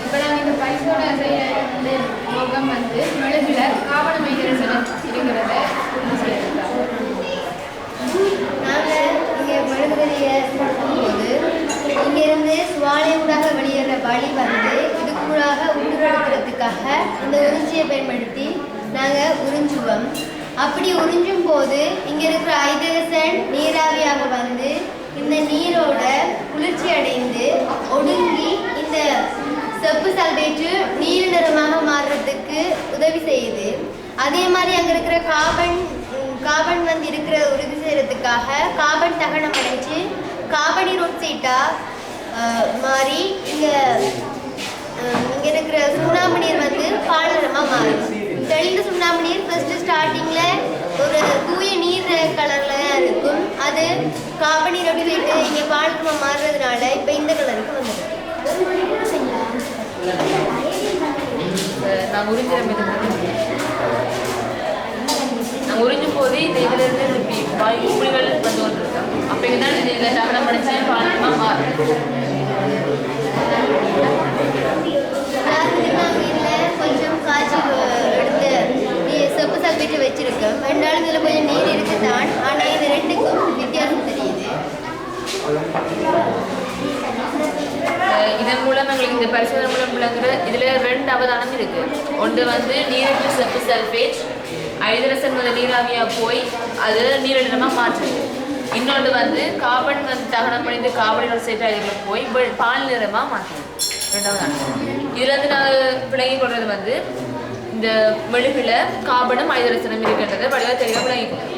இப்போ நாங்கள் இந்த பரிசோட செய்ய நோக்கம் வந்து மெழுகுல காவண மைகரசனம் இருக்கிறத நாங்கள் இங்கே மெழுகுதிரியை போது இங்கேருந்து சுவாலையூடாக வெளியேற வழி வந்து இதுக்குள்ளாக உருவெடுக்கிறதுக்காக இந்த உறிஞ்சியை பயன்படுத்தி நாங்கள் உறிஞ்சுவோம். அப்படி உறிஞ்சும் போது இங்கே இருக்கிற ஹைட்ரஜன் நீராவியாக வந்து இந்த நீரோட குளிர்ச்சி அடைந்து ஒடுங்கி இந்த செப்பு சல்பேட்டு நீல நிறமாக மாறுறதுக்கு உதவி செய்யுது. அதே மாதிரி அங்கே இருக்கிற கார்பன் வந்து இருக்கிற உறுதி செய்யறதுக்காக கார்பன் தகனம் அடைஞ்சு கார்பனீர் ஆக்சைடாக மாறி இங்கே இருக்கிற சுண்ணாம்பு நீர் வந்து பால் நிறமாக மாறும். தெளிந்த சுண்ணாம்பு நீர் ஃபர்ஸ்ட் ஸ்டார்டிங்கில் ஒரு தூய நீர் கலரில் இருக்கும். அது கார்பனீர் அப்படி போயிட்டு இங்கே பால் நிறமாக மாறுறதுனால இப்போ இந்த கலருக்கு வந்துடும். நாங்கள் உறிஞ்சும் போது இந்த இதிலிருந்து இப்படி வாயு புலிகள் வந்து கொண்டிருக்கோம். அப்போ இதுதான் இதில் தகனம் படிச்சு பாலமாக மாறும். கொஞ்சம் காய்ச்சி எடுத்து செப்பு சல்பேட்டு வச்சிருக்கோம். ரெண்டாலும் இதில் கொஞ்சம் நீர் இருக்குதான், ஆனால் இது ரெண்டுக்கும் வித்தியாசம் தெரியுது. இதன் மூலம் எங்களுக்கு இந்த பரிசோதனை மூலம் விளங்குற இதில் 2 அவதானம் இருக்கு. ஒன்று வந்து நீரற்ற செப்பு சல்பேட் ஹைட்ரஜன் வந்து நீராவியாக போய் அது நீல நிறமாக மாற்றுது. இன்னொன்று வந்து கார்பன் வந்து தகனம் பண்ணிட்டு கார்பன் ஆக்சைடாக போய் பால் நிறமாக மாற்றுது. 2வது இதில் வந்து நாங்கள் விளங்கி கொள்வது வந்து இந்த மெழுகுல கார்பனும் ஹைட்ரஜனும் இருக்கின்றதை வடிவாக தெளிவாக விளங்கிக்கணும்.